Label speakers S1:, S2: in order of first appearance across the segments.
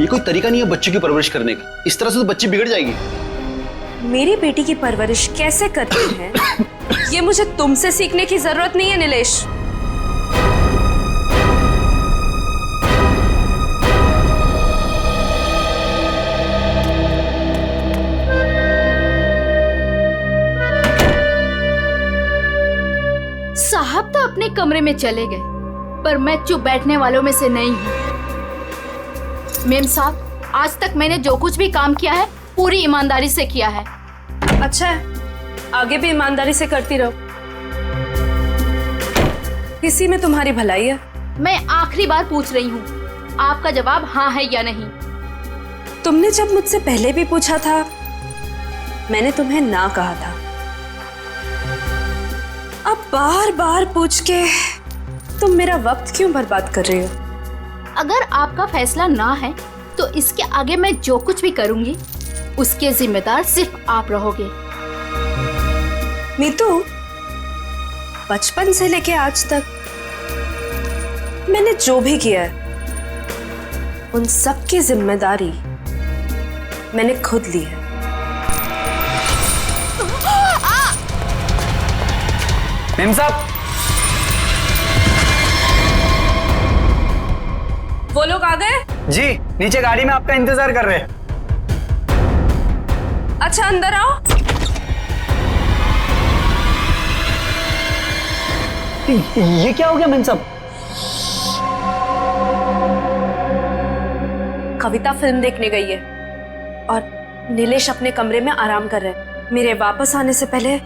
S1: ये कोई तरीका नहीं है बच्चे की परवरिश करने का। इस तरह से तो बच्ची बिगड़ जाएगी।
S2: मेरी बेटी की परवरिश कैसे करते हैं ये मुझे तुमसे सीखने की जरूरत नहीं है नीलेश।
S3: साहब तो अपने कमरे में चले गए, पर मैं चुप बैठने वालों में से नहीं हूँ। मेम साहब, आज तक मैंने जो कुछ भी काम किया है पूरी ईमानदारी से किया है।
S2: अच्छा है, आगे भी ईमानदारी से करती रहो, इसी में तुम्हारी भलाई है।
S3: मैं आखिरी बार पूछ रही हूँ, आपका जवाब हाँ है या नहीं?
S2: तुमने जब मुझसे पहले भी पूछा था मैंने तुम्हें ना कहा था। अब बार बार पूछ के तुम मेरा वक्त क्यों बर्बाद कर रही हो?
S3: अगर आपका फैसला ना है तो इसके आगे मैं जो कुछ भी करूंगी उसके जिम्मेदार सिर्फ आप रहोगे।
S2: नीतू, बचपन से लेके आज तक मैंने जो भी किया है उन सब की जिम्मेदारी मैंने खुद ली है।
S4: मेम साहब,
S2: वो लोग आ गए?
S4: जी नीचे गाड़ी में आपका इंतजार कर रहे हैं।
S2: अच्छा अंदर आओ।
S4: ये क्या हो गया मेम साहब?
S2: कविता फिल्म देखने गई है और नीलेश अपने कमरे में आराम कर रहे हैं। मेरे वापस आने से पहले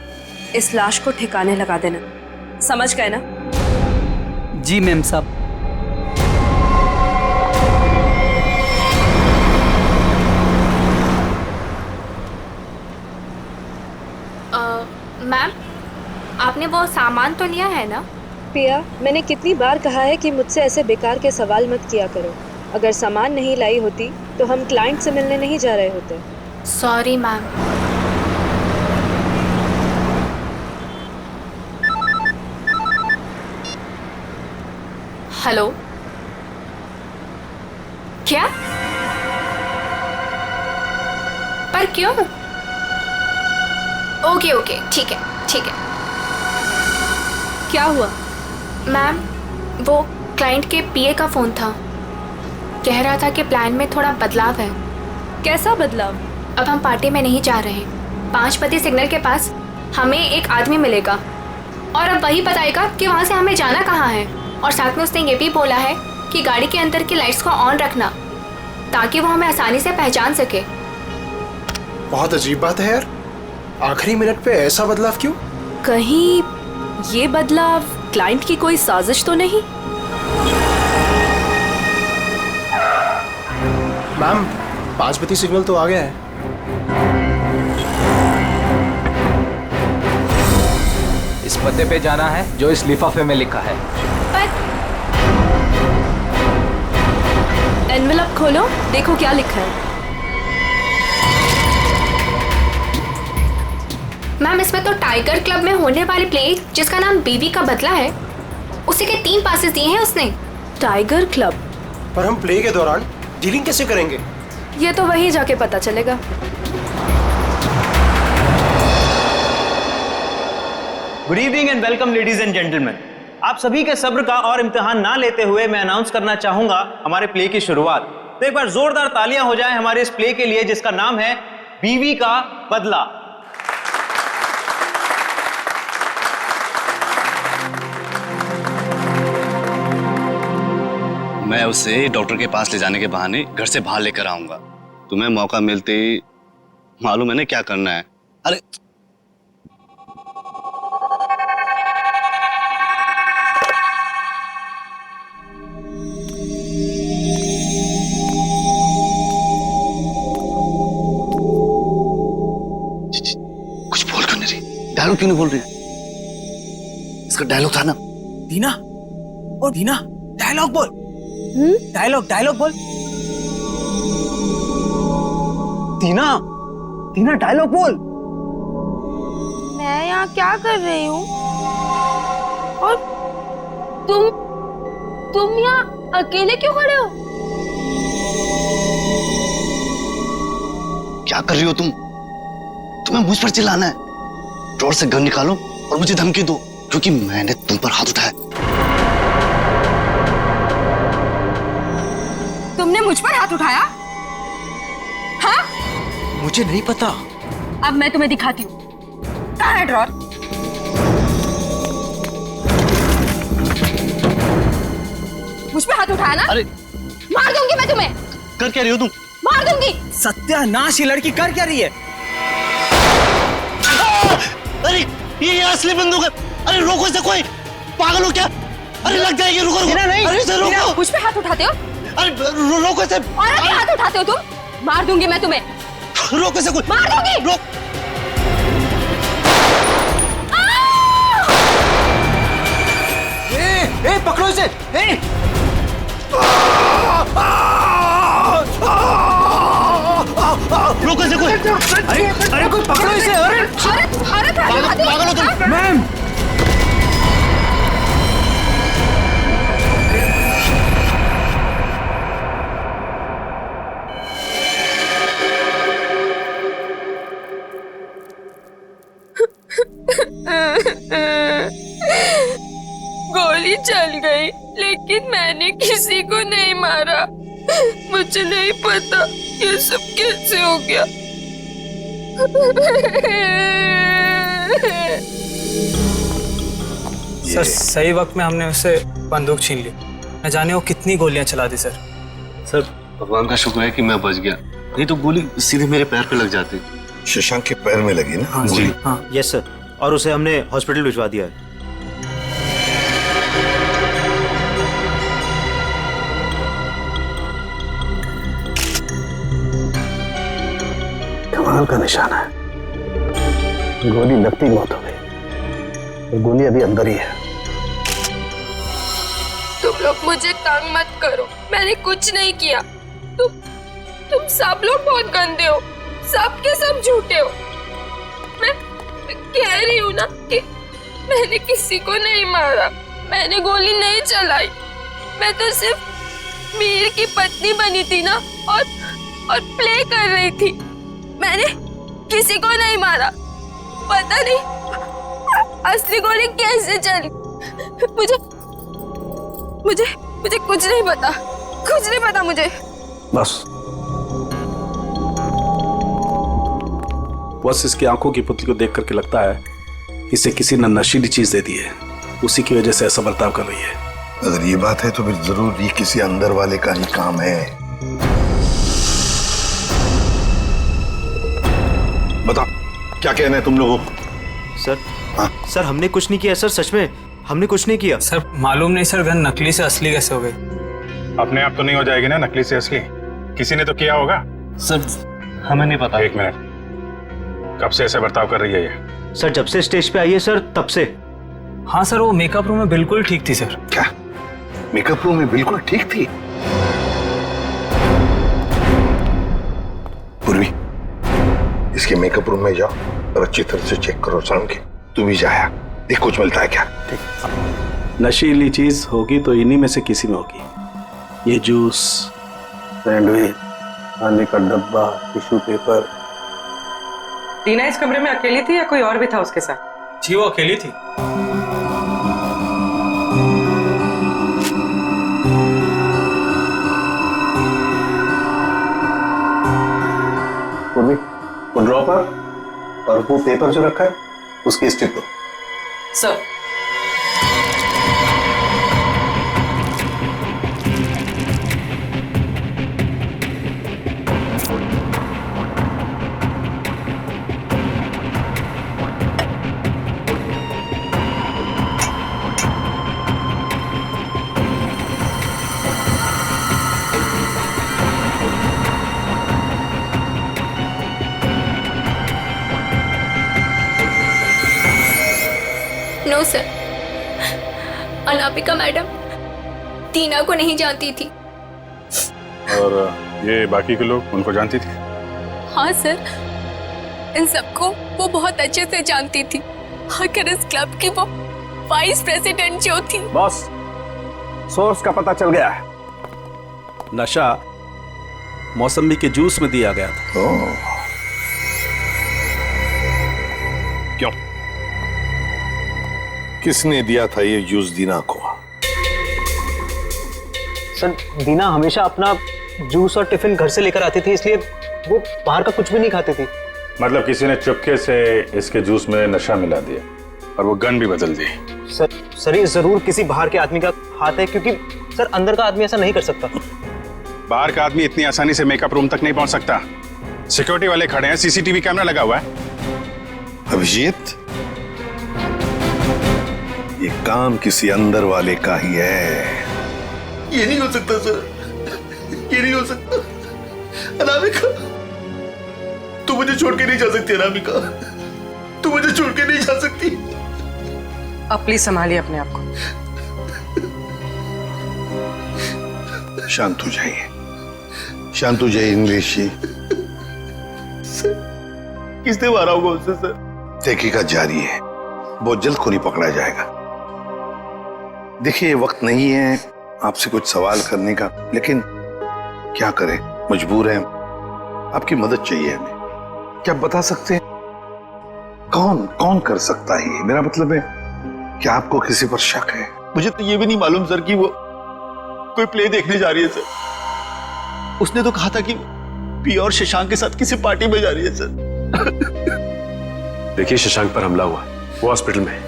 S2: इस लाश को ठिकाने लगा देना, समझ गए ना?
S4: जी मेम साहब।
S3: मैम, आपने वो सामान तो लिया है ना?
S2: पिया, मैंने कितनी बार कहा है कि मुझसे ऐसे बेकार के सवाल मत किया करो। अगर सामान नहीं लाई होती तो हम क्लाइंट से मिलने नहीं जा रहे होते।
S3: Sorry ma'am. हेलो, क्या? पर क्यों? ओके ओके, ठीक है ठीक है।
S2: क्या हुआ?
S3: मैम, वो क्लाइंट के पीए का फोन था, कह रहा था कि प्लान में थोड़ा बदलाव है।
S2: कैसा बदलाव?
S3: अब हम पार्टी में नहीं जा रहे। 5 बजे सिग्नल के पास हमें एक आदमी मिलेगा और अब वही बताएगा कि वहाँ से हमें जाना कहाँ है। और साथ में उसने ये भी बोला है कि गाड़ी के अंदर की लाइट्स को ऑन रखना ताकि वो हमें आसानी से पहचान सके।
S5: बहुत अजीब बात है यार, आखिरी मिनट पे ऐसा बदलाव क्यों?
S2: कहीं ये बदलाव क्लाइंट की कोई साजिश तो नहीं?
S5: मैम, 5 बजे सिग्नल तो आ गया है।
S4: इस पते पे जाना है जो इस लिफाफे में लिखा है।
S3: पर
S2: एनवेलप खोलो, देखो क्या लिखा है।
S3: मैम, इसमें तो टाइगर क्लब में होने वाली प्ले जिसका नाम बीवी का बदला है उसी के 3 पासेस दिए हैं उसने।
S2: Tiger club?
S5: पर हम प्ले के दौरान डीलिंग कैसे करेंगे?
S2: ये तो वहीं जाके पता चलेगा।
S6: Good evening and welcome ladies and gentleman. आप सभी के सब्र का और इम्तिहान ना लेते हुए मैं अनाउंस करना चाहूंगा हमारे प्ले की शुरुआत। तो एक बार जोरदार तालियां हो जाएं हमारे इस प्ले के लिए जिसका नाम है बीवी का बदला।
S1: मैं उसे डॉक्टर के पास ले जाने के बहाने घर से बाहर लेकर आऊंगा। तुम्हें मौका मिलते ही मालूम है ना क्या करना है। अरे कुछ बोल क्यों नहीं रही? डायलॉग क्यों नहीं बोल रही? इसका डायलॉग था ना।
S4: दीना, ओ दीना, डायलॉग बोल। डायलॉग बोल। दीना, दीना डायलॉग बोल।
S7: मैं यहाँ क्या कर रही हूँ और तुम यहाँ अकेले क्यों खड़े हो?
S1: क्या कर रही हो तुम? तुम्हें मुझ पर चिल्लाना है? ड्रॉर से गन निकालो और मुझे धमकी दो, क्योंकि मैंने तुम पर हाथ उठाया।
S2: तुमने मुझ पर हाथ उठाया? हाँ?
S5: मुझे नहीं पता।
S2: अब मैं तुम्हें दिखाती हूँ। कहाँ है ड्रॉर? मुझ पे हाथ उठाया ना?
S1: अरे
S2: मार दूंगी मैं तुम्हें।
S1: कर क्या रही हो तुम?
S2: मार दूंगी।
S6: सत्यानाश, ये लड़की कर क्या रही है?
S1: अरे ये असली बंदूक है। अरे रोको इसे, कोई पागल हो क्या? अरे लग जाएगी, रुको रुको।
S6: नहीं,
S1: अरे इसे रोको।
S2: मुझ पे हाथ उठाते हो?
S1: अरे रोको इसे।
S2: और अभी हाथ उठाते हो तुम? मार दूंगी मैं तुम्हें।
S1: रोको इसे, कोई
S2: मार दूंगी।
S1: रोक।
S6: ए, पकड़ो इसे। ए!
S1: रोको इसे कोई।
S6: अरे कोई पकड़ो इसे। अरे
S1: पागल हो तुम?
S6: मैम,
S7: गोली चल गई, लेकिन मैंने किसी को नहीं मारा। मुझे नहीं पता ये सब कैसे हो गया।
S8: सर सही वक्त में हमने उससे बंदूक छीन ली। न जाने वो कितनी गोलियां चला दी सर।
S1: सर भगवान का शुक्र है कि मैं बच गया, नहीं तो गोली सीधे मेरे पैर पे लग जाती।
S9: शशांक के पैर में लगी ना?
S8: हाँ जी हाँ।
S6: यस सर, और उसे हमने हॉस्पिटल भिजवा दिया है।
S5: कमाल का निशाना है। गोली लगती मौत हो गई और गोली अभी अंदर ही है।
S7: तुम लोग मुझे तंग मत करो, मैंने कुछ नहीं किया। तुम सब लोग बहुत गंदे हो, सब के सब झूठे हो। मैं कह रही हूँ ना कि मैंने किसी को नहीं मारा, मैंने गोली नहीं चलाई। मैं तो सिर्फ मीर की पत्नी बनी थी ना, और प्ले कर रही थी। मैंने किसी को नहीं मारा। पता नहीं असली गोली कैसे चली। मुझे कुछ नहीं पता, कुछ नहीं पता मुझे।
S10: बस इसकी आंखों की पुतली को देख करके लगता है इसे किसी ने नशीली चीज दे दी है, उसी की वजह से ऐसा बर्ताव कर रही है।
S9: अगर ये बात है तो फिर जरूर ये किसी अंदर वाले का ही काम है। बताओ क्या कहना है तुम लोगों को?
S6: सर सर हमने कुछ नहीं किया सर, सच में हमने कुछ नहीं किया।
S8: सर मालूम नहीं सर, गन नकली से असली कैसे हो गई।
S11: अपने आप तो नहीं हो जाएगी ना नकली से असली, किसी ने तो किया होगा।
S1: सर हमें नहीं पता।
S11: एक मिनट, कब से ऐसा बर्ताव कर रही है ये?
S6: सर जब से स्टेज पे आई है सर, तब से।
S8: हाँ सर, वो मेकअप रूम में बिल्कुल ठीक थी सर।
S9: क्या मेकअप रूम में बिल्कुल ठीक थी? पूर्वी, इसके मेकअप रूम में जाओ और अच्छी तरह से चेक करो। सड़म के तू भी जाया, देख कुछ मिलता है क्या।
S10: नशीली चीज होगी तो इन्हीं में से किसी में होगी। ये जूस, सैंडविच, खाने का डब्बा, टिश्यू पेपर।
S12: टीना इस कमरे में अकेली थी या कोई और भी था उसके साथ?
S8: जी वो अकेली थी।
S5: पूर्वी, वो ड्रॉपर और वो पेपर जो रखा है उसकी स्ट्रिप दो।
S12: Sir
S3: no sir, Anamika madam Tina को नहीं जानती थी।
S11: और ये बाकी के लोग उनको जानती थी?
S3: हाँ सर, इन सबको वो बहुत अच्छे से जानती थी। आखिर इस क्लब की वो वाइस प्रेसिडेंट जो थी।
S10: बॉस, सोर्स का पता चल गया है। नशा मौसमी के जूस में दिया गया था।
S9: किसने दिया था ये जूस दीना को?
S6: सर दीना हमेशा अपना जूस और टिफिन घर से लेकर आती थी, इसलिए वो बाहर का कुछ भी नहीं खाती थी।
S11: मतलब किसी ने चुपके से इसके जूस में नशा मिला दिया और वो गन भी बदल दी।
S6: सर ये जरूर किसी बाहर के आदमी का हाथ है, क्योंकि सर अंदर का आदमी ऐसा नहीं कर सकता।
S11: बाहर का आदमी इतनी आसानी से मेकअप रूम तक नहीं पहुंच सकता। सिक्योरिटी वाले खड़े हैं, सीसीटीवी कैमरा लगा हुआ है।
S9: अभिजीत, ये काम किसी अंदर वाले का ही है।
S13: ये नहीं हो सकता सर, ये नहीं हो सकता। अनामिका, तू मुझे छोड़ के नहीं जा सकती। अनामिका, तू मुझे छोड़ के नहीं जा सकती।
S12: अब प्लीज संभालिए अपने आप को।
S9: शांत हो जाइए, शांत हो जाइए इंग्लिश जी।
S13: किसने मारा होगा उससे सर?
S9: तहकीकात जारी है, बहुत जल्द खूनी पकड़ा जाएगा। देखिए ये वक्त नहीं है आपसे कुछ सवाल करने का, लेकिन क्या करें, मजबूर हैं। आपकी मदद चाहिए हमें। क्या बता सकते हैं कौन कौन कर सकता है ये? मेरा मतलब है क्या आपको किसी पर शक है?
S13: मुझे तो ये भी नहीं मालूम सर कि वो कोई प्ले देखने जा रही है सर। उसने तो कहा था कि पिया और शशांक के साथ किसी पार्टी में जा रही है सर।
S14: देखिए शशांक पर हमला हुआ, वो हॉस्पिटल में है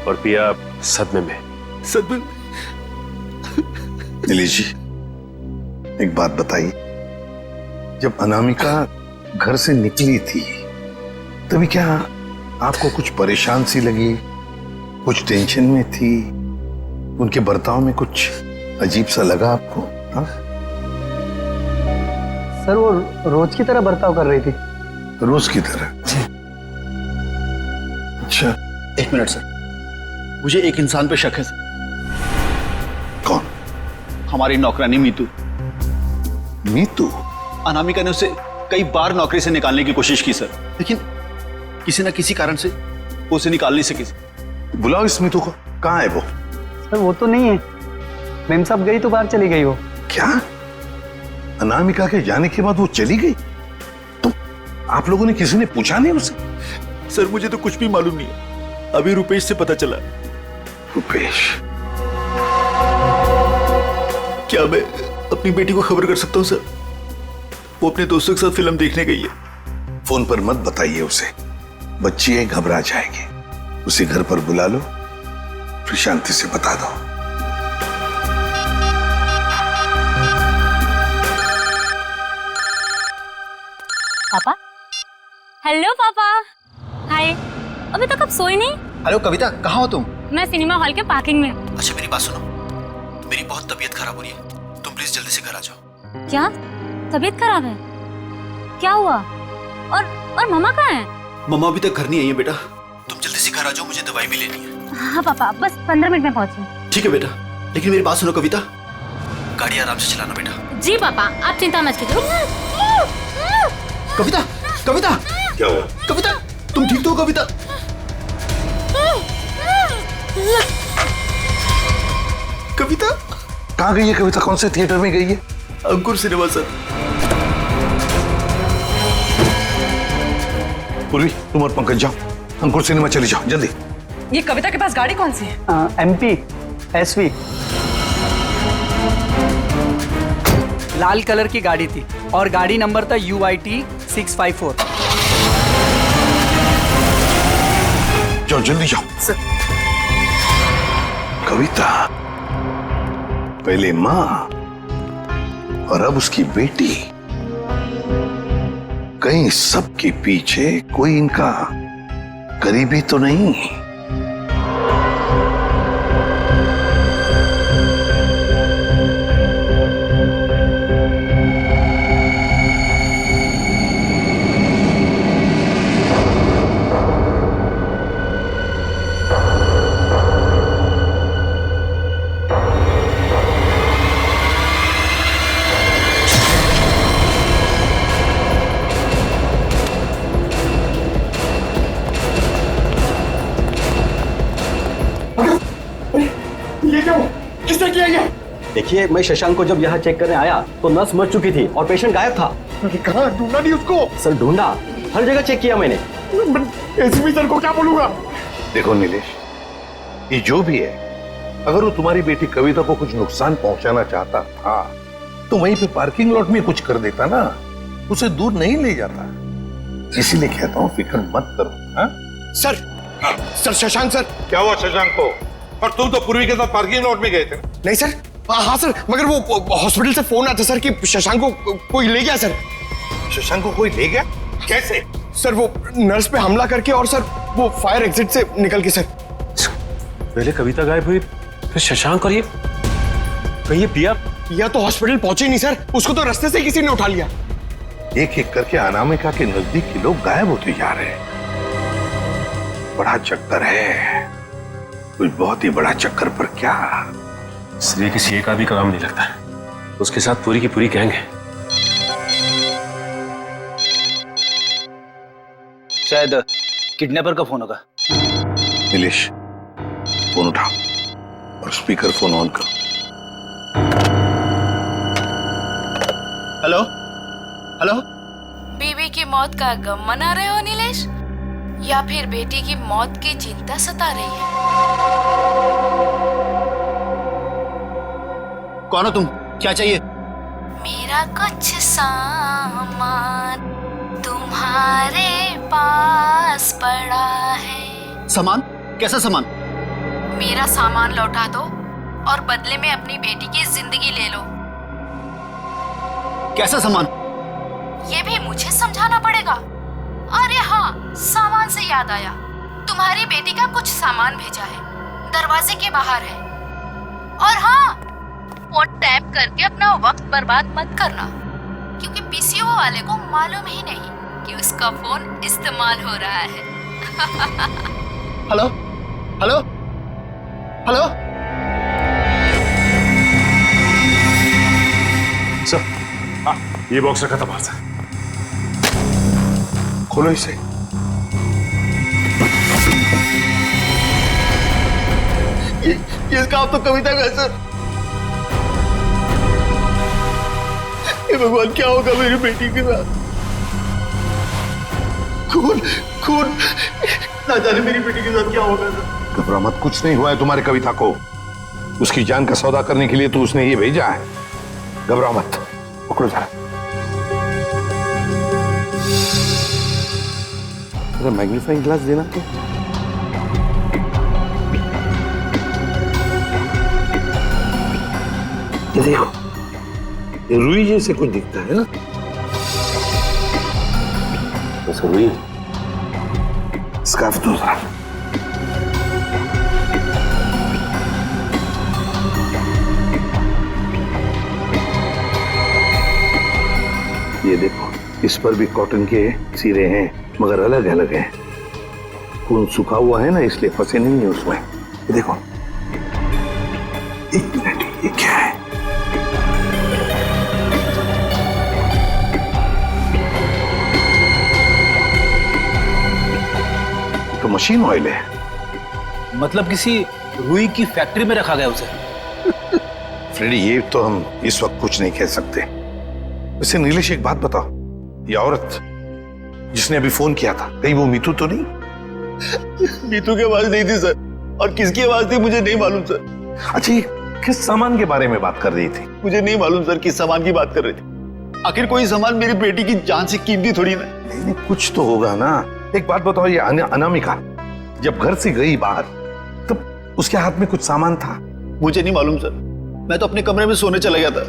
S14: और पिया सदमे में।
S13: सदमे?
S9: नीलेश जी एक बात बताइए, जब अनामिका घर से निकली थी तभी क्या आपको कुछ परेशान सी लगी, कुछ टेंशन में थी? उनके बर्ताव में कुछ अजीब सा लगा आपको? हाँ
S5: सर वो रोज की तरह बर्ताव कर रही थी।
S9: रोज की तरह? अच्छा।
S13: एक मिनट सर, मुझे एक इंसान पे शक है सर।
S9: कौन?
S13: हमारी नौकरानी मीतू।
S9: मीतू?
S13: अनामिका ने उसे कई बार नौकरी से निकालने की कोशिश की सर, लेकिन किसी न किसी कारण से वो उसे निकाल नहीं सकी।
S9: बुलाओ इस मीतू को। कहाँ है वो?
S5: सर वो तो नहीं है, मेम साहब गई तो बाहर चली गई वो।
S9: क्या? अनामिका के जाने के बाद वो चली गई? तो आप लोगों ने किसी ने पूछा नहीं उसे?
S13: सर मुझे तो कुछ भी मालूम नहीं है, अभी रुपेश से पता चला।
S9: रुपेश?
S13: क्या मैं अपनी बेटी को खबर कर सकता हूँ सर? वो अपने दोस्तों के साथ फिल्म देखने गई है।
S9: फोन पर मत बताइए उसे, बच्ची है, घबरा जाएगी। उसे घर पर बुला लो, फिर शांति से बता दो।
S15: पापा? हेलो पापा। हाय। अभी तक आप सोए नहीं?
S13: हेलो कविता, कहाँ हो तुम?
S15: मैं सिनेमा हॉल के पार्किंग में।
S13: अच्छा मेरी बात सुनो, मेरी बहुत तबीयत खराब हो रही है, तुम प्लीज जल्दी से घर आ जाओ।
S15: क्या तबीयत खराब है? क्या हुआ? और मम्मा कहाँ है?
S13: मम्मा अभी तक घर नहीं आई है बेटा, तुम जल्दी से घर आ जाओ, मुझे दवाई भी लेनी है।
S15: हाँ पापा, बस 15 मिनट में पहुंची।
S13: ठीक है बेटा, लेकिन मेरी बात सुनो कविता, गाड़ी आराम से चलाना बेटा।
S15: जी पापा, आप चिंता मत कीजिए।
S13: कविता, कविता,
S9: क्या हुआ?
S13: कविता, तुम ठीक तो हो कविता? कविता
S9: कहाँ गई है कविता? कौन से थिएटर में गई है?
S13: अंकुर सिनेमा सर।
S9: पूर्वी तुम और पंकज जाओ, अंकुर सिनेमा चले जाओ जल्दी।
S12: ये कविता के पास गाड़ी कौन सी है?
S5: MP SV।
S16: लाल कलर की गाड़ी थी और गाड़ी नंबर था UIT 654।
S9: जाओ जल्दी जाओ। कविता पहले माँ और अब उसकी बेटी, कहीं सबके पीछे कोई इनका करीबी तो नहीं?
S17: देखिए मैं शशांक को जब यहाँ चेक करने आया तो नर्स मर चुकी थी और पेशेंट गायब था।
S13: कहाँ ढूंढा नहीं उसको?
S17: सर ढूंढा, हर जगह चेक किया मैंने।
S13: एसपी सर को क्या बोलूंगा?
S9: देखो नीलेश, ये जो भी है, अगर वो तुम्हारी बेटी कविता को कुछ नुकसान पहुंचाना चाहता था तो वहीं पे पार्किंग लॉट में कुछ कर देता ना, उसे दूर नहीं ले जाता। इसीलिए कहता हूँ फिक्र मत करो। हाँ?
S13: Sir Shashank sir.
S9: क्या हुआ शशांक को? और तुम तो पूर्वी के साथ पार्किंग लॉट में गए थे।
S13: नहीं सर, हाँ सर, मगर वो हॉस्पिटल से फोन आता सर कि शशांक को कोई ले गया सर।
S9: शशांक को कोई ले गया? कैसे?
S13: सर वो नर्स पे हमला करके और सर वो फायर एग्जिट से निकल के सर।
S14: पहले कविता गायब हुई, फिर शशांक, और ये कहीं पिया
S13: तो हॉस्पिटल पहुंचे नहीं सर, उसको तो रास्ते से किसी ने उठा लिया।
S9: एक एक करके अनामिका के नजदीक के लोग गायब होते जा रहे हैं। बड़ा चक्कर है, कुछ बहुत ही बड़ा चक्कर। पर क्या
S14: श्रेय किसी एक आदमी का काम नहीं लगता, उसके साथ पूरी की पूरी गैंग है।
S10: शायद किडनैपर का फोन होगा।
S9: नीलेश, फोन उठाओ और स्पीकर फोन ऑन करो।
S10: Hello hello.
S18: बीवी की मौत का गम मना रहे हो नीलेश, या फिर बेटी की मौत की चिंता सता रही है?
S10: कौन हो तुम? क्या चाहिए?
S18: मेरा कुछ सामान तुम्हारे पास पड़ा है।
S10: सामान? कैसा सामान?
S18: मेरा सामान लौटा दो और बदले में अपनी बेटी की जिंदगी ले लो।
S10: कैसा सामान?
S18: ये भी मुझे समझाना पड़ेगा? अरे हाँ, सामान से याद आया, तुम्हारी बेटी का कुछ सामान भेजा है, दरवाजे के बाहर है। और हाँ, फोन टैप करके अपना वक्त बर्बाद मत करना, क्योंकि पीसीओ वाले को मालूम ही नहीं कि उसका फोन इस्तेमाल हो रहा है।
S10: Hello hello hello.
S11: सर, हाँ, ये बॉक्स रखा था बाहर से।
S9: खोलो इसे।
S13: ये काम तो कविता का है सर। हे भगवान, क्या होगा मेरी बेटी के साथ? खून खून, ना जाने मेरी बेटी के साथ क्या होगा सर।
S9: घबरा मत, कुछ नहीं हुआ है तुम्हारी कविता को। उसकी जान का सौदा करने के लिए तो उसने ये भेजा है। घबरा मत, पकड़ो जरा। अरे मैग्नीफाइंग ग्लास देना तो। ये देखो, ये रुई जैसे कुछ दिखता है ना? बस रुई। स्कार्फ दो जरा। ये देखो, इस पर भी कॉटन के सिरे हैं, मगर अलग अलग हैं। खून सूखा हुआ है ना, इसलिए फंसे नहीं है उसमें। ये देखो, एक मिनट, ये क्या है? तो मशीन ऑयल है।
S10: मतलब किसी रुई की फैक्ट्री में रखा गया उसे?
S9: फ्रेडी, ये तो हम इस वक्त कुछ नहीं कह सकते। वैसे नीलेश, एक बात बताओ, ये औरत जिसने अभी फोन किया था, कहीं वो मीतू तो नहीं?
S13: मीतू की आवाज नहीं थी सर, और किसकी आवाज थी मुझे नहीं मालूम सर।
S9: अच्छा, ये किस सामान के बारे में बात कर रही थी?
S13: मुझे नहीं मालूम सर किस सामान की बात कर रही थी। आखिर कोई सामान मेरी बेटी की जान से कीमती थोड़ी ना।
S9: नहीं, कुछ तो होगा ना। एक बात बताओ, ये अनामिका जब घर से गई बाहर, तब उसके हाथ में कुछ सामान था?
S13: मुझे नहीं मालूम सर, मैं तो अपने कमरे में सोने चला गया था।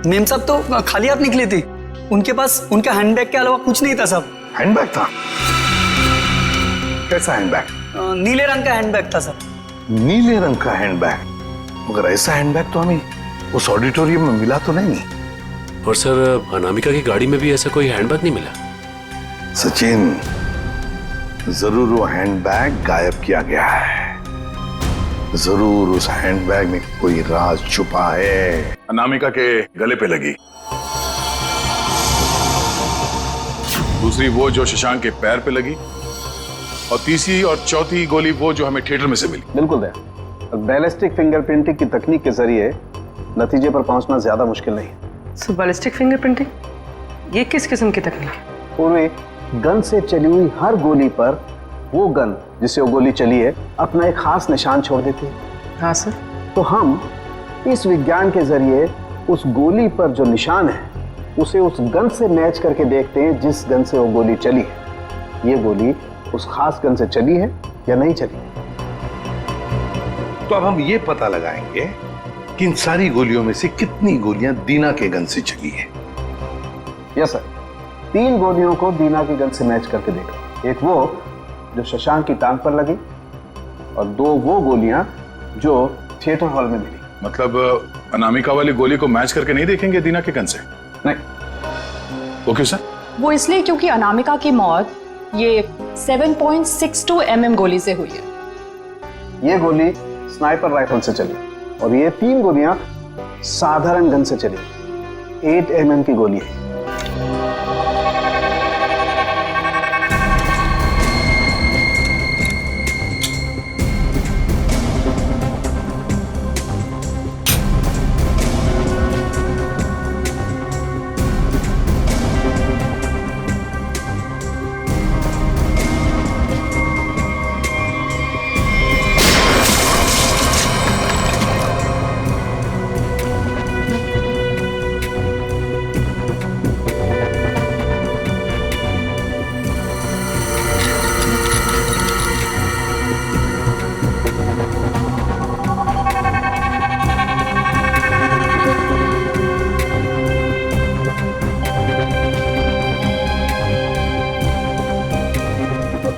S16: मेम साहब तो खाली हाथ निकली थी, उनके पास उनका हैंडबैग के अलावा कुछ नहीं था साहब।
S9: हैंडबैग था? कैसा हैंडबैग?
S16: नीले रंग का हैंडबैग था सर।
S9: नीले रंग का हैंडबैग? मगर ऐसा हैंडबैग तो हमें उस ऑडिटोरियम में मिला तो नहीं।
S14: और सर, अनामिका की गाड़ी में भी ऐसा कोई हैंडबैग नहीं मिला।
S9: सचिन, जरूर वो हैंडबैग गायब किया गया है। जरूर उस हैंडबैग में कोई राज छुपा है।
S11: अनामिका के गले पे लगी, दूसरी वो जो शशांक के पैर पे लगी, और तीसरी और चौथी गोली वो जो हमें थिएटर में से मिली।
S5: बिल्कुल दया। बैलिस्टिक फिंगरप्रिंटिंग की तकनीक के जरिए नतीजे पर पहुंचना ज्यादा मुश्किल नहीं है।
S12: सो बैलिस्टिक फिंगरप्रिंटिंग, ये किस किस्म की तकनीक है?
S5: पूर्वी गन से चली हुई हर गोली पर वो गन जिसे वो गोली चली है अपना एक खास निशान छोड़ देती है।
S12: हाँ सर।
S5: तो हम इस विज्ञान के जरिए उस गोली पर जो निशान है उसे उस गन से मैच करके देखते हैं जिस गन से वो गोली चली है। ये गोली उस खास गन से चली है या नहीं चली।
S9: तो अब हम ये पता लगाएंगे कि इन सारी गोलियों में से कितनी गोलियां दीना के गन से चली है।
S5: यस सर, 3 गोलियों को दीना की गन से मैच करके देखा। एक वो जो शशांक की टांग पर लगी और 2 वो गोलियां जो थिएटर हॉल में मिली।
S11: मतलब अनामिका वाली गोली को मैच करके नहीं देखेंगे दीना के गन से?
S5: नहीं।
S11: वो क्यों सर?
S19: वो इसलिए क्योंकि अनामिका की मौत ये 7.62 mm गोली से हुई है।
S5: ये गोली स्नाइपर राइफल से चली और ये 3 गोलियां साधारण गन से चली। 8 mm की गोली है।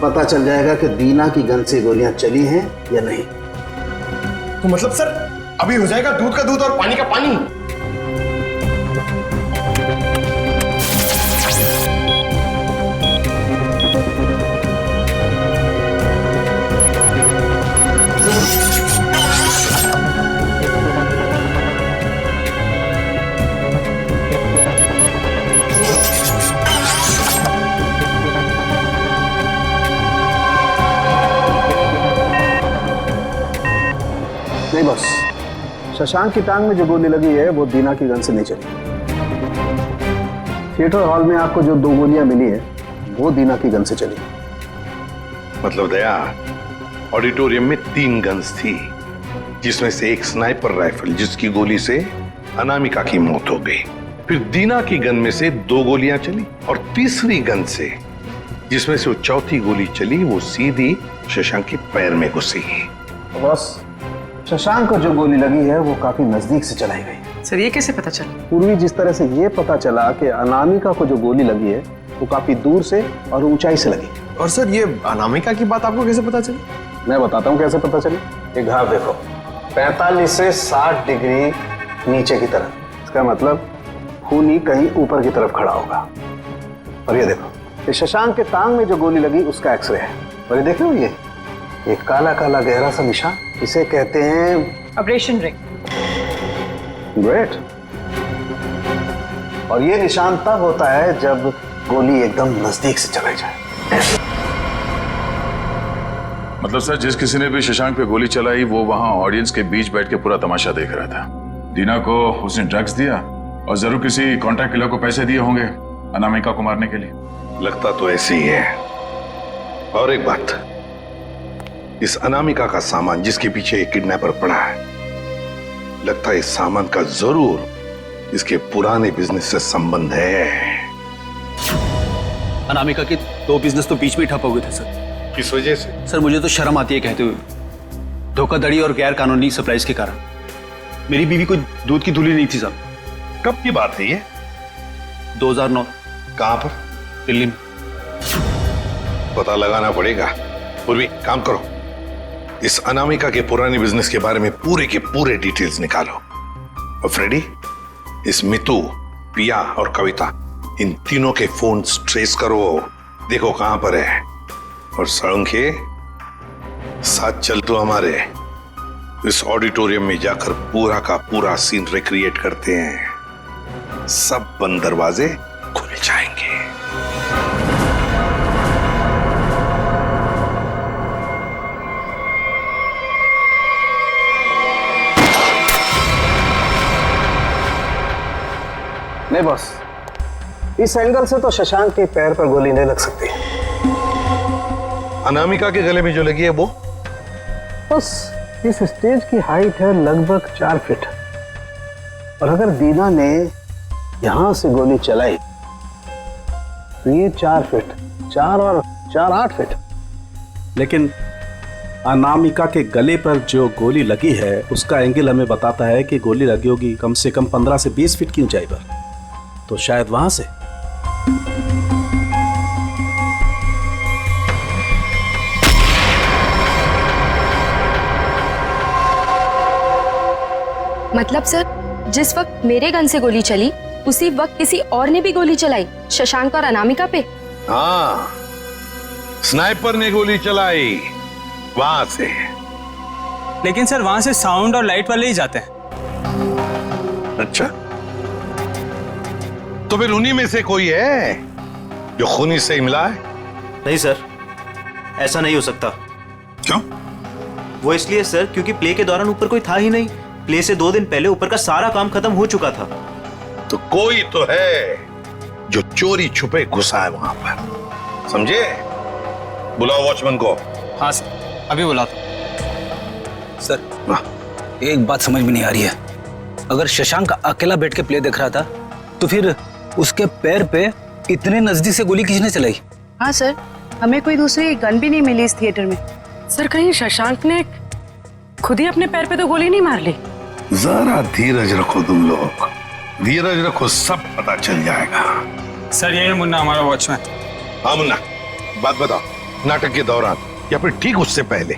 S5: पता चल जाएगा कि दीना की गन से गोलियां चली हैं या नहीं।
S13: तो मतलब सर अभी हो जाएगा दूध का दूध और पानी का पानी।
S5: नहीं बस, शशांक की टांग में जो गोली लगी है वो दीना की गन से नहीं चली। थिएटर हॉल में आपको जो 2 गोलियां मिली है वो दीना की गन से चली।
S9: मतलब दया, ऑडिटोरियम में 3 गन्स थी जिसमें से एक स्नाइपर राइफल जिसकी गोली से अनामिका की मौत हो गई। फिर दीना की गन में से 2 गोलियां चली और तीसरी गन से जिसमें से वो चौथी गोली चली वो सीधी शशांक के पैर में घुसी।
S5: बस शशांक को जो गोली लगी है वो काफी नजदीक से चलाई गई।
S12: सर ये कैसे पता चला?
S5: पूर्वी जिस तरह से ये पता चला कि अनामिका को जो गोली लगी है वो काफी दूर से और ऊंचाई से लगी।
S13: और सर ये अनामिका की बात आपको कैसे पता चली?
S5: मैं बताता हूँ कैसे पता चली। ये घाव देखो, 45 से 60 डिग्री नीचे की तरफ। इसका मतलब खूनी कहीं ऊपर की तरफ खड़ा होगा। और ये देखो, ये शशांक के टांग में जो गोली लगी उसका एक्सरे है। और ये देख रहे हो, ये काला काला गहरा सा निशान, इसे कहते हैं
S19: ऑपरेशन रिंग।
S5: ग्रेट। और ये निशान तब होता है जब गोली एकदम नजदीक से चलाई जाए।
S11: मतलब सर जिस किसी ने भी शशांक पे गोली चलाई वो वहां ऑडियंस के बीच बैठ के पूरा तमाशा देख रहा था। दीना को उसने ड्रग्स दिया और जरूर किसी कॉन्ट्रैक्ट किलर को पैसे दिए होंगे अनामिका को मारने के लिए।
S9: लगता तो ऐसे ही है। और एक बात, इस अनामिका का सामान जिसके पीछे एक किडनैपर पड़ा है, लगता है इस सामान का जरूर इसके पुराने बिजनेस से संबंध है।
S1: अनामिका के 2 बिजनेस तो बीच में ठप हो गए थे सर।
S9: किस वजह से?
S1: सर मुझे तो शर्म आती है कहते हुए, धोखाधड़ी और गैर कानूनी सप्लाईज के कारण। मेरी बीवी कोई दूध की धुली नहीं थी साहब।
S9: कब की बात है ये?
S1: 2009।
S9: कहां पर?
S1: दिल्ली में।
S9: पता लगाना पड़ेगा। पूर्वी काम करो, इस अनामिका के पुराने बिजनेस के बारे में पूरे के पूरे डिटेल्स निकालो। और फ्रेडी, इस मितू, पिया और कविता, इन तीनों के फोन ट्रेस करो, देखो कहां पर है। और सड़ंखे साथ चल तो हमारे इस ऑडिटोरियम में जाकर पूरा का पूरा सीन रिक्रिएट करते हैं। सब बंद दरवाजे खुल जाएंगे।
S5: नहीं बॉस, इस एंगल से तो शशांक के पैर पर गोली नहीं लग सकती।
S9: अनामिका के गले में जो लगी है वो?
S5: बस इस स्टेज की हाइट है लगभग 4 फीट, और अगर दीना ने यहां से गोली चलाई तो ये 4 फीट, 4 और 4 8 फीट।
S10: लेकिन अनामिका के गले पर जो गोली लगी है उसका एंगल हमें बताता है कि गोली लगी होगी कम से कम 15 से 20 फीट की ऊंचाई पर, तो शायद वहां से।
S2: मतलब सर, जिस वक्त मेरे गन से गोली चली उसी वक्त किसी और ने भी गोली चलाई शशांक और अनामिका पे?
S9: हाँ, स्नाइपर ने गोली चलाई वहां से।
S8: लेकिन सर वहां से साउंड और लाइट वाले ही जाते हैं।
S9: अच्छा, तो फिर उन्हीं में से कोई है जो खूनी से मिला है?
S6: नहीं सर, ऐसा नहीं हो सकता।
S9: क्यों?
S6: वो इसलिए सर क्योंकि प्ले के दौरान ऊपर कोई था ही नहीं। प्ले से 2 दिन पहले ऊपर का सारा काम खत्म हो चुका था।
S9: तो कोई तो है जो चोरी छुपे घुसा है वहां पर, समझे? बुलाओ वॉचमैन को।
S8: हाँ सर, अभी बुलाता।
S20: सर, एक बात समझ में नहीं आ रही है। अगर शशांक अकेला बैठ के प्ले देख रहा था तो फिर उसके पैर पे इतने नजदीक से गोली किसने चलाई?
S19: हाँ सर, हमें कोई दूसरी गन भी नहीं मिली इस थिएटर में। सर, कहीं शशांक ने खुद ही अपने पैर पे तो गोली नहीं मार ली?
S9: जरा धीरज रखो तुम लोग, धीरज रखो, सब पता चल जाएगा।
S8: सर ये है मुन्ना, हमारा वॉचमैन।
S9: हाँ मुन्ना, बात बताओ, नाटक के दौरान या फिर ठीक उससे पहले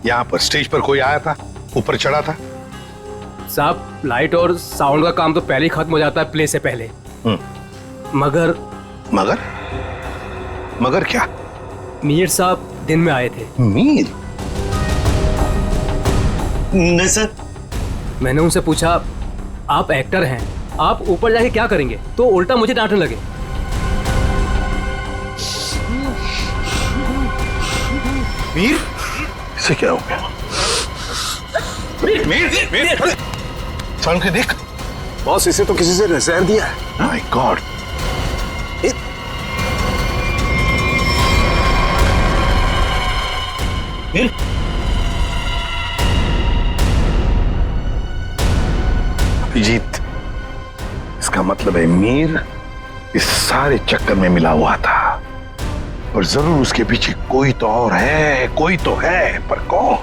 S9: यहाँ पर स्टेज पर कोई आया था, ऊपर चढ़ा था?
S14: साहब, लाइट और साउंड का काम तो पहले ही खत्म हो जाता है प्ले से पहले। मगर
S9: मगर मगर क्या?
S14: मीर साहब दिन में आए थे।
S9: मीर?
S14: नहीं सर। मैंने उनसे पूछा, आप एक्टर हैं, आप ऊपर जाके क्या करेंगे? तो उल्टा मुझे डांटने लगे।
S9: मीर? इसे क्या हो गया? मीर, मीर, मीर, साउंड के देख।
S5: बॉस, इसे तो किसी से जहर दिया है।
S9: My God.
S5: मीर?
S9: अभिजीत, इसका मतलब है मीर इस सारे चक्कर में मिला हुआ था, और जरूर उसके पीछे कोई तो और है, कोई तो है, पर कौन?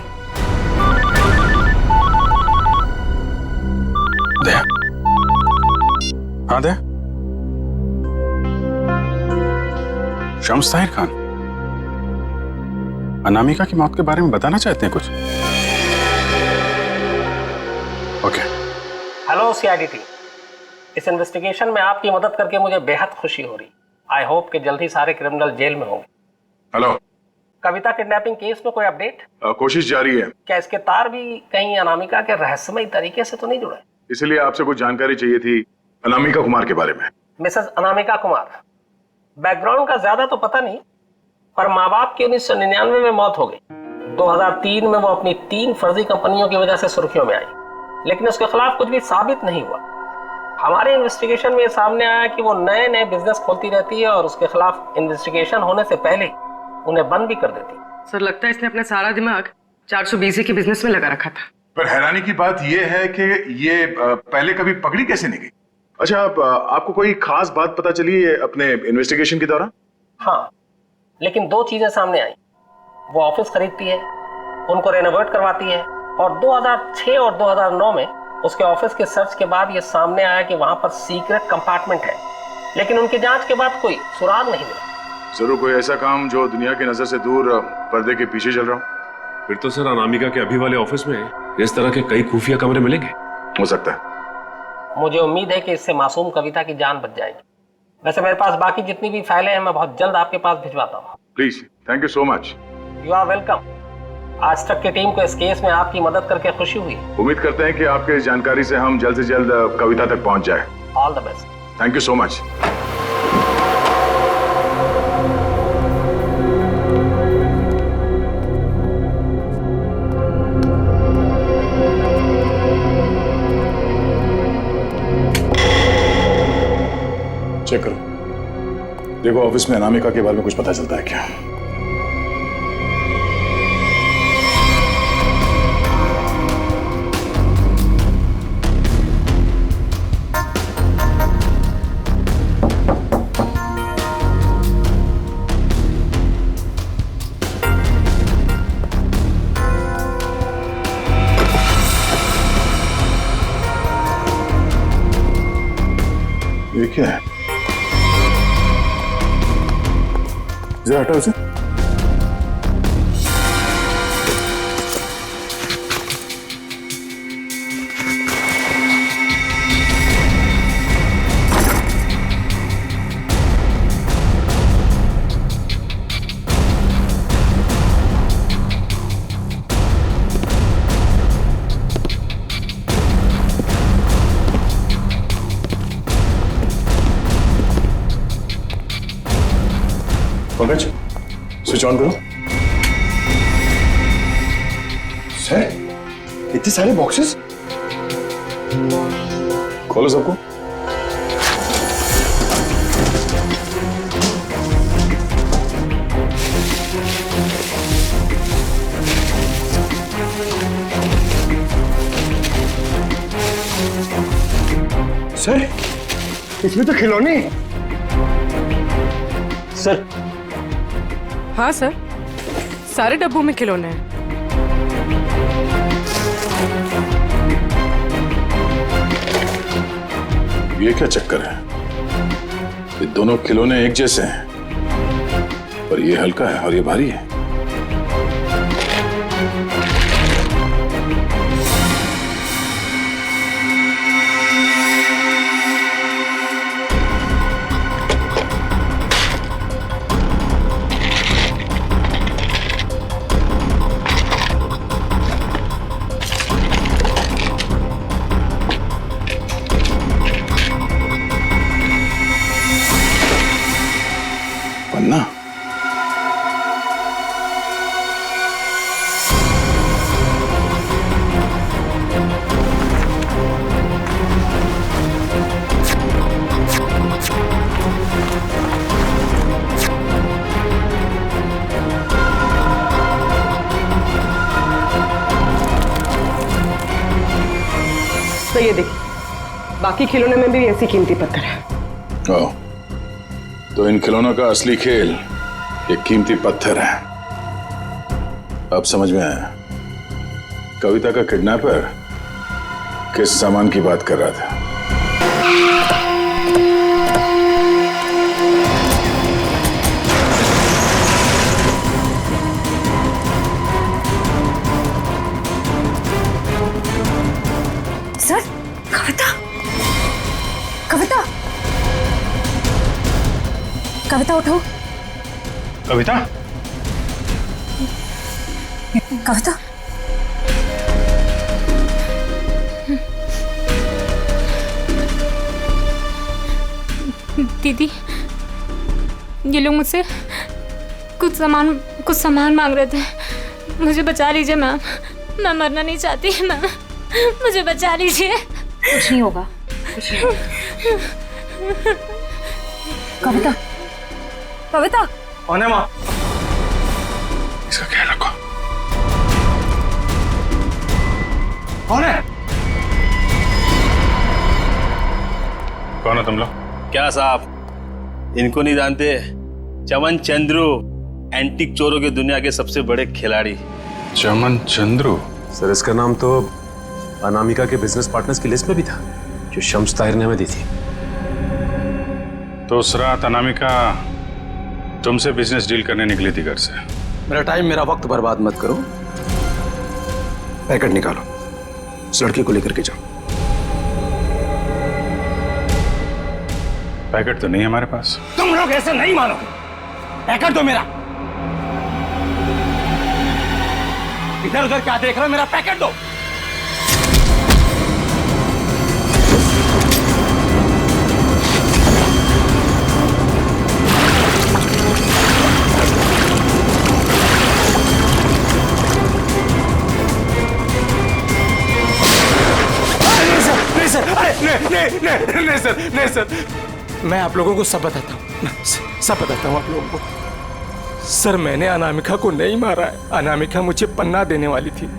S9: दे।
S11: हाँ दे। शम्स ताहिर खान, अनामिका की मौत के बारे में बताना चाहते हैं कुछ? ओके।
S21: हेलो सीआईडी टीम, इस इन्वेस्टिगेशन में आपकी मदद करके मुझे बेहद खुशी हो रही। आई होप कि जल्द ही सारे क्रिमिनल जेल में होंगे।
S11: हेलो,
S21: कविता किडनैपिंग केस में कोई अपडेट?
S11: कोशिश जारी है।
S21: क्या इसके तार भी कहीं अनामिका के रहस्यमय तरीके से तो नहीं जुड़े?
S11: इसलिए आपसे कुछ जानकारी चाहिए थी अनामिका कुमार के बारे में।
S21: मिसेस अनामिका कुमार, बैकग्राउंड का ज्यादा तो पता नहीं, पर माँ बाप की 1999 में मौत हो गई। 2003 में वो अपनी 3 फर्जी कंपनियों की वजह से सुर्खियों में आई, लेकिन उसके खिलाफ कुछ भी साबित नहीं हुआ। हमारे इन्वेस्टिगेशन में सामने आया कि वो नए नए बिजनेस खोलती रहती है और उसके खिलाफ इन्वेस्टिगेशन होने से पहले उन्हें बंद भी कर देती।
S12: सर, लगता है इसने अपना सारा दिमाग 420 के बिजनेस में लगा रखा था।
S11: पर हैरानी की बात यह है कि ये पहले कभी पकड़ी कैसे नहीं गई? अच्छा, आपको कोई खास बात पता चली है अपने इन्वेस्टिगेशन के दौरान?
S21: हाँ, लेकिन 2 चीजें सामने आई। वो ऑफिस खरीदती है, उनको रेनोवेट करवाती है, और 2006 और 2009 में उसके ऑफिस के सर्च के बाद ये सामने आया कि वहां पर सीक्रेट कंपार्टमेंट है, लेकिन उनकी जांच के बाद कोई सुराग नहीं मिला।
S11: जरूर कोई ऐसा काम जो दुनिया की नजर से दूर पर्दे के पीछे चल रहा हो।
S14: फिर तो सर अनामिका के अभी वाले ऑफिस में इस तरह के कई खुफिया कमरे मिलेंगे।
S11: हो सकता है।
S21: मुझे उम्मीद है कि इससे मासूम कविता की जान बच जाएगी। वैसे मेरे पास बाकी जितनी भी फाइलें हैं मैं बहुत जल्द आपके पास भिजवाता हूँ।
S11: Please, thank you so much.
S21: You are welcome. आज तक की टीम को इस केस में आपकी मदद करके खुशी हुई।
S11: उम्मीद करते हैं कि आपके इस जानकारी से हम जल्द से जल्द कविता तक पहुंच जाए।
S21: All the best.
S11: Thank you so much. Check करो, देखो ऑफिस में अनामिका के बारे में कुछ पता चलता है क्या? क्या है? जरा हटाओ उसे। पंकज, स्विच ऑन करो। सर, इतने सारे बॉक्सेस, खोलो सबको।
S5: सर, इसमें तो खिलौने हैं।
S16: सर।
S19: हाँ सर, सारे डब्बों में खिलौने हैं।
S11: ये क्या चक्कर है? ये दोनों खिलौने एक जैसे हैं, पर ये हल्का है और ये भारी है। पन्ना,
S19: तो ये देखिए, बाकी खिलौने में भी ऐसी कीमती पत्थर है।
S11: ओह, तो इन खिलौनों का असली खेल ये कीमती पत्थर है। अब समझ में आया, कविता का किडनैपर किस सामान की बात कर रहा था।
S2: सर, कविता, कविता, कविता उठो।
S11: कविता,
S2: कविता,
S3: दीदी, ये लोग मुझसे कुछ सामान मांग रहे थे। मुझे बचा लीजिए मैम, मैं मरना नहीं चाहती मैम, मुझे बचा लीजिए।
S2: कुछ नहीं होगा, कुछ नहीं होगा। कविता, कविता,
S6: कौन है माँ?
S11: इसका ख्याल रखो।
S6: कौन है?
S11: कौन हो तुम लोग?
S4: क्या साहब, इनको नहीं जानते? चमन चंद्रू, एंटीक चोरों की दुनिया के सबसे बड़े खिलाड़ी।
S11: चमन चंद्रू?
S22: सर, इसका नाम तो अनामिका के बिजनेस पार्टनर्स की लिस्ट में भी था, जो शम्स ताहिर ने हमें दी थी।
S11: तो उस रात अनामिका तुमसे बिजनेस डील करने निकली थी घर से।
S22: मेरा टाइम, मेरा वक्त बर्बाद मत करो।
S5: पैकेट निकालो, उस लड़की को लेकर के जाओ।
S11: पैकेट तो नहीं है हमारे पास।
S16: तुम लोग ऐसे नहीं मानोगे, पैकेट दो मेरा। इधर उधर क्या देख रहे हो, मेरा पैकेट दो।
S22: नहीं सर, मैं आप लोगों को सब बताता हूँ, सब बताता हूँ आप लोगों को। सर, मैंने अनामिका को नहीं मारा है। अनामिका मुझे पन्ना देने वाली थी।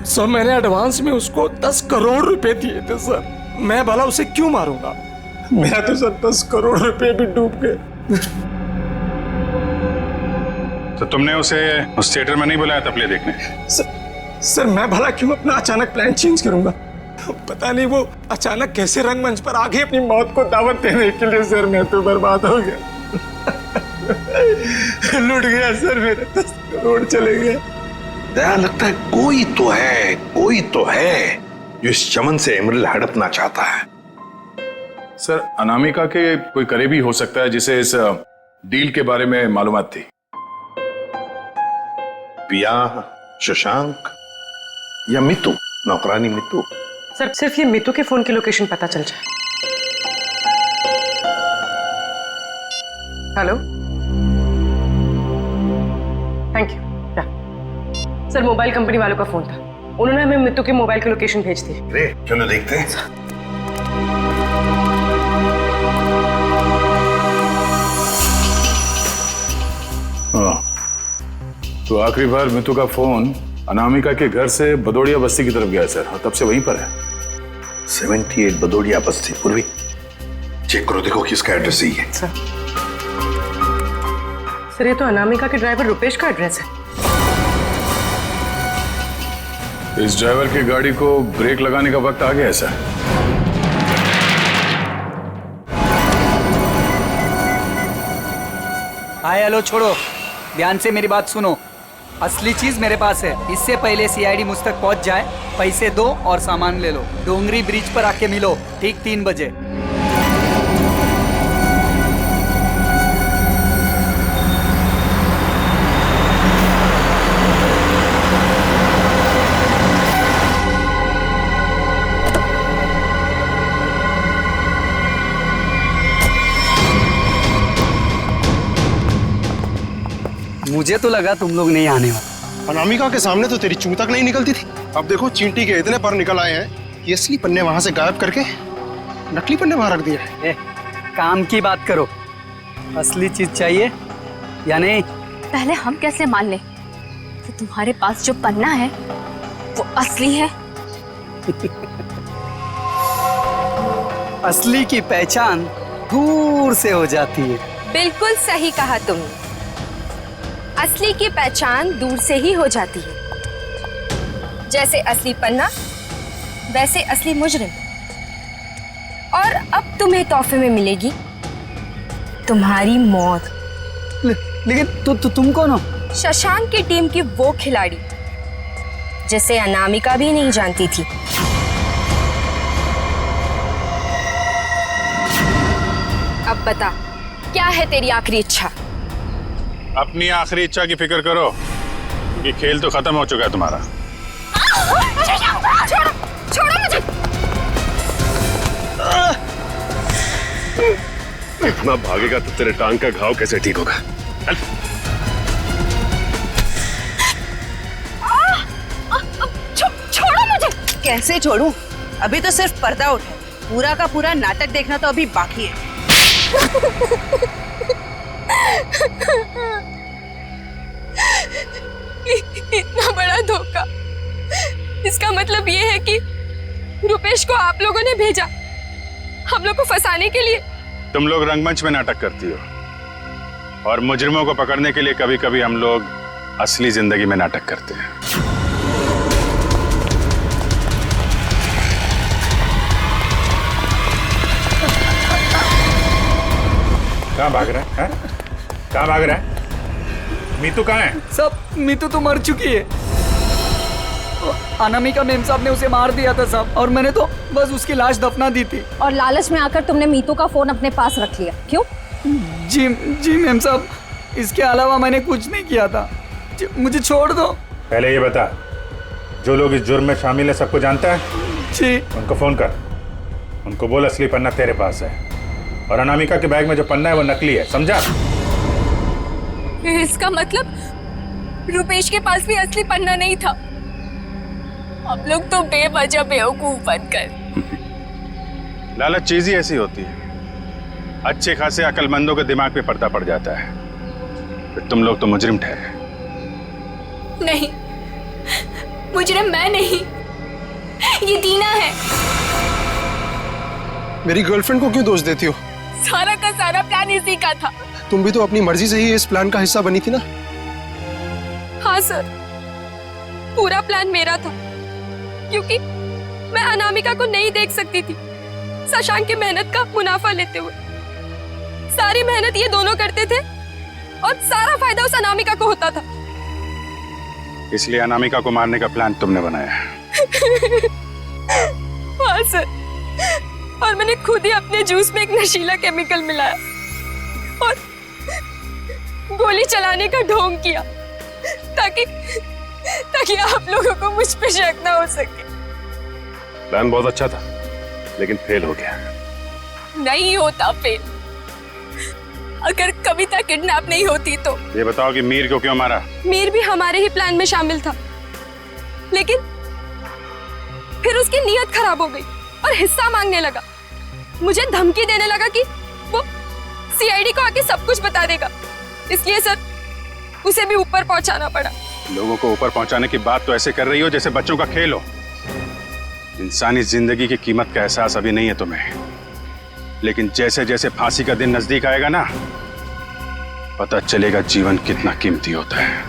S22: सर, मैंने एडवांस में उसको 10 करोड़ रुपए दिए थे सर। मैं भला उसे क्यों मारूंगा? मेरा तो सर 10 करोड़ रुपए भी डूब गए।
S11: तो तुमने उसे उस थिएटर में नहीं बुलाया था प्ले देखने?
S22: सर, मैं भला क्यों अपना अचानक प्लान चेंज करूंगा? पता नहीं वो अचानक कैसे रंगमंच पर आ गई अपनी मौत को दावत देने के लिए। सर मैं तो बर्बाद हो गया, लुट गया सर, मेरे 10 करोड़ चले गए।
S9: दया, लगता है कोई तो है जो इस चमन से एमरल्ड हड़पना चाहता है।
S11: सर, अनामिका के कोई करीबी हो सकता है जिसे इस डील के बारे में मालूमात थी।
S9: पिया, शशांक या मितू, नौकरानी मितू।
S12: सर सिर्फ ये मितू के फोन की लोकेशन पता चल जाए। Hello, thank you. Sir mobile company वालों का फोन था, उन्होंने हमें मितू के मोबाइल की लोकेशन भेज दी।
S9: ग्रेट, चलो देखते हैं।
S11: तो आखिरी बार मितू का फोन अनामिका के घर से बदौड़िया बस्ती की तरफ गया सर, और तब से वहीं पर है।
S9: 78 बदौड़िया बस्ती। पूर्वी चेक करो, देखो किसका एड्रेस ही है।
S12: सर ये तो अनामिका के ड्राइवर रुपेश का एड्रेस है।
S11: इस ड्राइवर की गाड़ी को ब्रेक लगाने का वक्त आ गया है सर।
S16: हाय हेलो छोड़ो, ध्यान से मेरी बात सुनो। असली चीज मेरे पास है। इससे पहले सीआईडी मुझ तक पहुंच जाए, पैसे दो और सामान ले लो। डोंगरी ब्रिज पर आके मिलो ठीक 3 बजे। मुझे तो लगा तुम लोग नहीं आने वाले।
S5: अनामिका के सामने तो तेरी चूं तक नहीं निकलती थी, अब देखो चींटी के इतने पर निकल आए हैं कि असली पन्ने वहां से गायब करके नकली पन्ने वहां रख दिए।
S16: काम की बात करो, असली चीज चाहिए या नहीं?
S3: पहले हम कैसे मान लें कि तुम्हारे पास जो पन्ना है वो असली है?
S16: असली की पहचान दूर से हो जाती है।
S2: बिल्कुल सही कहा तुमने, असली की पहचान दूर से ही हो जाती है। जैसे असली पन्ना वैसे असली मुजरिम। और अब तुम्हें तोहफे में मिलेगी तुम्हारी मौत।
S16: लेकिन तुम कौन हो?
S2: शशांक की टीम की वो खिलाड़ी जिसे अनामिका भी नहीं जानती थी। अब बता, क्या है तेरी आखिरी इच्छा?
S11: अपनी आखिरी इच्छा की फिक्र करो, ये खेल तो खत्म हो चुका है तुम्हारा।
S2: छोड़ो मुझे।
S13: इतना भागेगा तो तेरे टांग का घाव कैसे ठीक होगा?
S2: छोड़ो मुझे।
S19: कैसे छोड़ूं? अभी तो सिर्फ पर्दा उठा है, पूरा का पूरा नाटक देखना तो अभी बाकी है।
S2: इतना बड़ा धोखा, इसका मतलब ये है कि रुपेश को आप लोगों ने भेजा हम लोग को फंसाने के लिए।
S11: तुम लोग रंगमंच में नाटक करती हो, और मुजरिमों को पकड़ने के लिए कभी कभी हम लोग असली जिंदगी में नाटक करते हैं। कहाँ भाग रहा है? कहाँ भाग रहा है? मीतू कहाँ है?
S16: सब, मीतू तो मर चुकी है। अनामिका मेम साहब ने उसे मार दिया था साहब, और मैंने तो बस उसकी लाश दफना दी थी।
S7: और लालच में आकर तुमने मीतू का फोन अपने पास रख लिया, क्यों?
S16: जी मेम साहब, इसके अलावा मैंने कुछ नहीं किया था। मुझे छोड़ दो।
S11: पहले ये बता, जो लोग इस जुर्म में शामिल है सबको जानता है?
S16: जी।
S11: उनको फोन कर, उनको बोल असली पन्ना तेरे पास है, और अनामिका के बैग में जो पन्ना है वो नकली है, समझा?
S2: इसका मतलब रुपेश के पास भी असली पन्ना नहीं था। हम लोग तो बेवजह बेवकूफ बनकर।
S11: लालच चीज ही ऐसी होती है, अच्छे खासे अकलमंदों के दिमाग पे पर्दा पड़ जाता है, फिर तुम लोग तो मुजरिम ठहरे।
S3: नहीं, मुजरिम मैं नहीं, ये दीना है।
S5: मेरी गर्लफ्रेंड को क्यों दोष देती हो?
S2: सारा का सारा प्लान इसी का था।
S5: तुम भी तो अपनी मर्जी से ही इस प्लान का हिस्सा बनी थी ना?
S2: हाँ सर, पूरा प्लान मेरा था, क्योंकि मैं अनामिका को नहीं देख सकती थी शशांक की मेहनत का मुनाफा लेते हुए। सारी मेहनत ये दोनों करते थे और सारा फायदा उस अनामिका को होता था।
S15: इसलिए अनामिका को मारने का प्लान तुमने बनाया।
S2: हाँ सर, और मैंने खुद ही अपने जूस में एक नशीला केमिकल मिलाया और गोली चलाने का ढोंग किया ताकि आप लोगों को मुझ पे शक ना हो सके।
S15: प्लान बहुत अच्छा था, लेकिन फेल हो गया।
S2: नहीं होता फेल। अगर कविता किडनैप नहीं होती तो।
S15: ये बताओ कि मीर को क्यों मारा?
S2: मीर भी हमारे ही प्लान में शामिल था, लेकिन फिर उसकी नीयत खराब हो गई और हिस्सा मांगने लगा। मुझे धमकी देने लगा कि वो सीआईडी को आके सब कुछ बता देगा। इसलिए सर, उसे भी ऊपर पहुंचाना पड़ा।
S15: लोगों को ऊपर पहुंचाने की बात तो ऐसे कर रही हो जैसे बच्चों का खेल हो। इंसानी जिंदगी की कीमत का एहसास अभी नहीं है तुम्हें, लेकिन जैसे जैसे फांसी का दिन नजदीक आएगा ना, पता चलेगा जीवन कितना कीमती होता है।